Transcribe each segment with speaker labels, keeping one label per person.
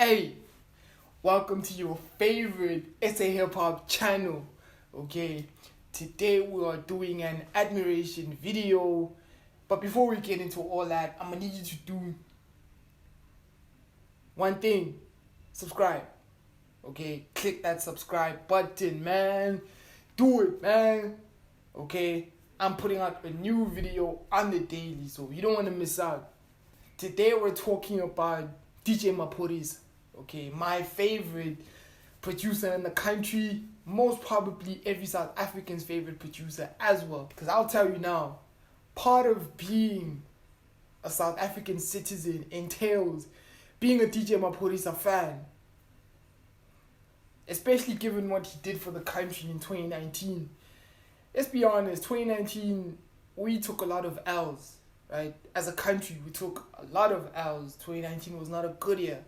Speaker 1: Hey, welcome to your favorite SA Hip Hop channel. Okay, today we are doing an admiration video. But before we get into all that, I'm gonna need you to do one thing. Subscribe. Okay, click that subscribe button, man. Do it, man. Okay, I'm putting out a new video on the daily, so you don't want to miss out. Today we're talking about DJ Maphorisa. Okay, my favorite producer in the country, most probably every South African's favorite producer as well. Because I'll tell you now, part of being a South African citizen entails being a DJ Maphorisa fan. Especially given what he did for the country in 2019. Let's be honest, 2019, we took a lot of L's, right? As a country, we took a lot of L's. 2019 was not a good year.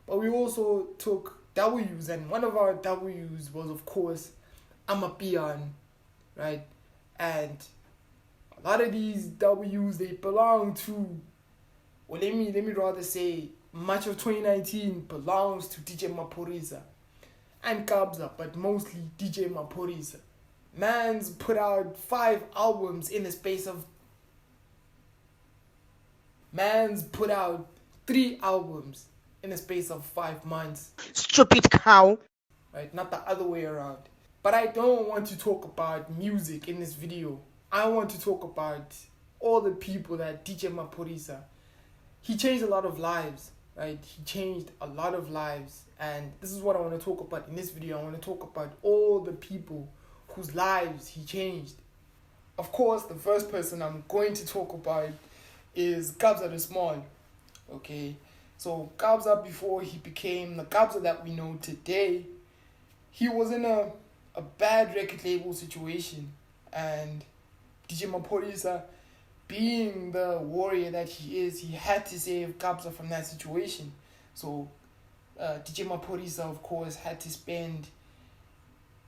Speaker 1: But we also took W's, and one of our W's was, of course, I'm a peon, right? And a lot of these W's, they belong to, well, let me rather say, much of 2019 belongs to DJ Maphorisa and Kabza, but mostly DJ Maphorisa. Man's put out 5 albums in the space of... Man's put out 3 albums in the space of 5 months.
Speaker 2: Stupid cow.
Speaker 1: Right, not the other way around. But I don't want to talk about music in this video. I want to talk about all the people that DJ Maphorisa, he changed a lot of lives, right? He changed a lot of lives. And this is what I want to talk about in this video. I want to talk about all the people whose lives he changed. Of course, the first person I'm going to talk about is Kabza the Small. Okay, so Kabza, before he became the Kabza that we know today, he was in a bad record label situation, and DJ Maphorisa, being the warrior that he is, he had to save Kabza from that situation. So DJ Maphorisa, of course, had to spend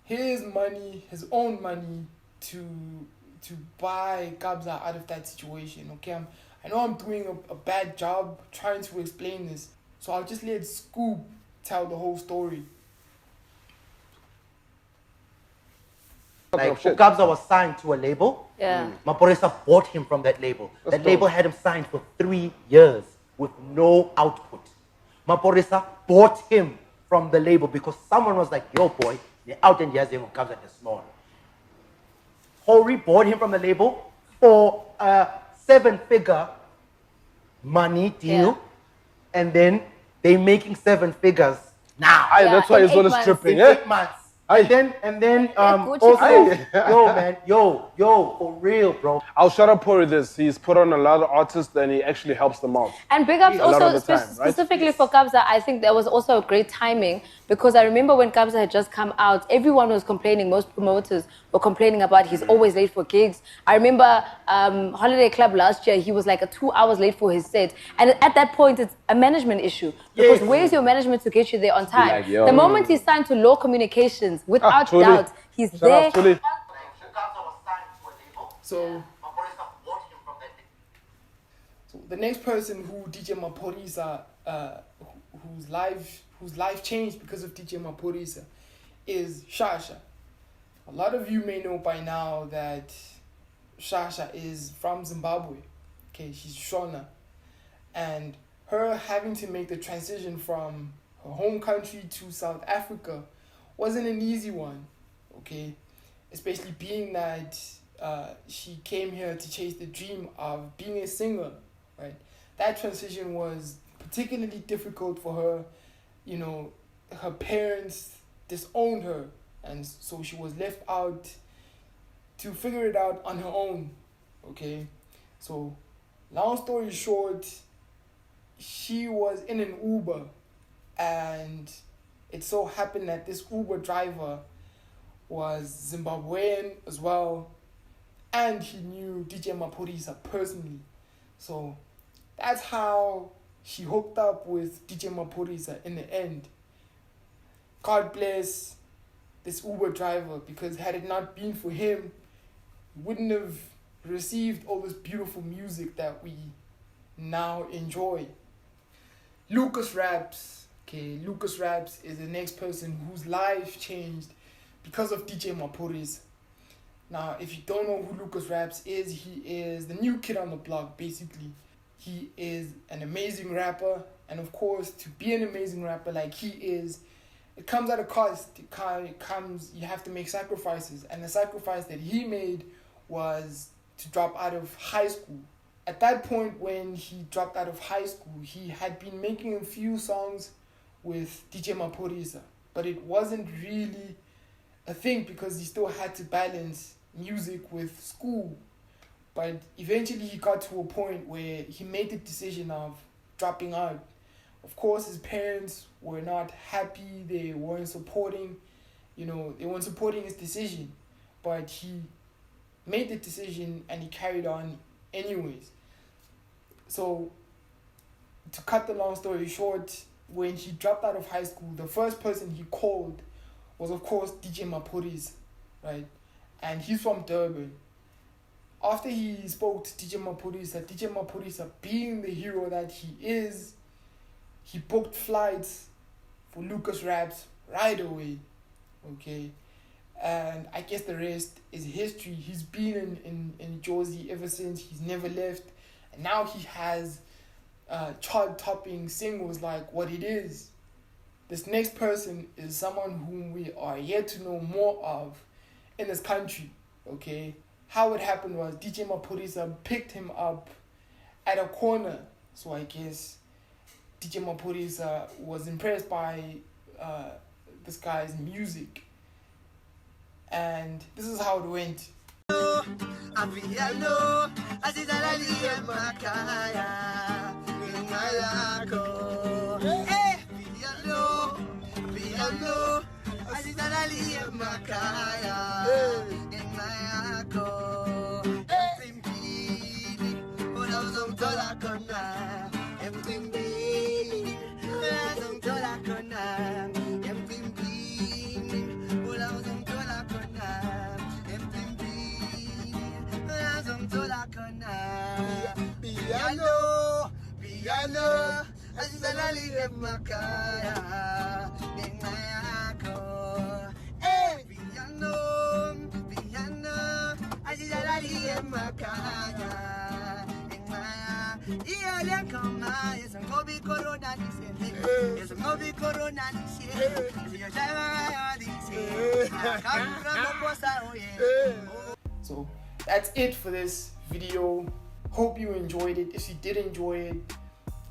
Speaker 1: his money, his own money, to buy Kabza out of that situation. Okay, I know I'm doing a bad job trying to explain this, so I'll just let Scoop tell the whole story.
Speaker 2: Like, Kabza was signed to a label.
Speaker 3: Yeah.
Speaker 2: Maphorisa bought him from that label. That label had him signed for 3 years with no output. Maphorisa bought him from the label because someone was like, yo boy, you're out and here's him who Kabza the Small. Hori bought him from the label for a 7-figure money deal, and then they making 7 figures now.
Speaker 4: Aye, that's why he's always stripping,
Speaker 2: in 8 months. And then also, yo man, yo, for real, bro.
Speaker 4: I'll shut up for this. He's put on a lot of artists and he actually helps them out.
Speaker 3: And big ups
Speaker 4: A lot
Speaker 3: also
Speaker 4: of the time, right?
Speaker 3: specifically for Kabza. I think there was also a great timing, because I remember when Kabza had just come out, everyone was complaining, most promoters were complaining about he's always late for gigs. I remember Holiday Club last year, he was like 2 hours late for his set. And at that point, it's a management issue. Because where's your management to get you there on time?
Speaker 4: Like, yo.
Speaker 3: The moment he signed to Law Communications, without doubt, he's
Speaker 4: Shout
Speaker 3: there.
Speaker 4: out, Tuli.
Speaker 1: So the next person who DJ Maphorisa, whose life changed because of DJ Maphorisa, is Shasha. A lot of you may know by now that Shasha is from Zimbabwe. Okay, she's Shona. And her having to make the transition from her home country to South Africa wasn't an easy one. Okay, especially being that she came here to chase the dream of being a singer, right? That transition was particularly difficult for her. You know, her parents disowned her, and so she was left out to figure it out on her own. Okay, so long story short, she was in an Uber, and it so happened that this Uber driver was Zimbabwean as well, and he knew DJ Maphorisa personally. So that's how she hooked up with DJ Maphorisa in the end. God bless this Uber driver, because had it not been for him, we wouldn't have received all this beautiful music that we now enjoy. Lucas Raps, Okay, Lucas Raps is the next person whose life changed because of DJ Maphorisa. Now, if you don't know who Lucas Raps is, he is the new kid on the block, basically. He is an amazing rapper, and of course, to be an amazing rapper like he is, it comes at a cost. You have to make sacrifices, and the sacrifice that he made was to drop out of high school. At that point, when he dropped out of high school, he had been making a few songs with DJ Maphorisa, but it wasn't really a thing because he still had to balance music with school. But eventually he got to a point where he made the decision of dropping out. Of course, his parents were not happy. They weren't supporting, they weren't supporting his decision. But he made the decision and he carried on anyways. So, to cut the long story short, when he dropped out of high school, the first person he called was, of course, DJ Maphorisa, right? And he's from Durban. After he spoke to DJ Maphorisa, being the hero that he is, he booked flights for Lucas Raps right away, okay? And I guess the rest is history. He's been in Jersey ever since. He's never left. And now he has chart-topping singles like What It Is. This next person is someone whom we are yet to know more of in this country, okay? How it happened was DJ Maphorisa picked him up at a corner. So I guess DJ Maphorisa was impressed by this guy's music. And this is how it went.
Speaker 5: Piano, azizalali emakaya, ngengayakho. Piano, azizalali emakaya, ngengaya. Iyalekoma, yesangobi corona nise, yesangobi corona nise, yeyajaya nise, akamra moposa oye.
Speaker 1: So that's it for this video. Hope you enjoyed it. If you did enjoy it,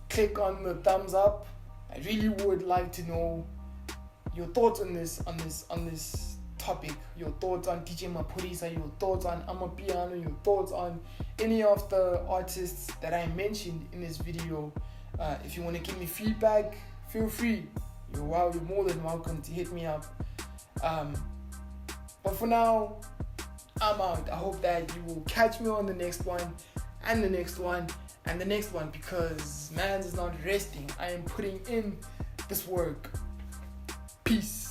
Speaker 1: click on the thumbs up. I really would like to know your thoughts on this topic. Your thoughts on DJ Maphorisa, your thoughts on Amapiano, your thoughts on any of the artists that I mentioned in this video. If you want to give me feedback, feel free. You're more than welcome to hit me up. But for now, I'm out. I hope that you will catch me on the next one, and the next one, and the next one, because man is not resting. I am putting in this work. Peace.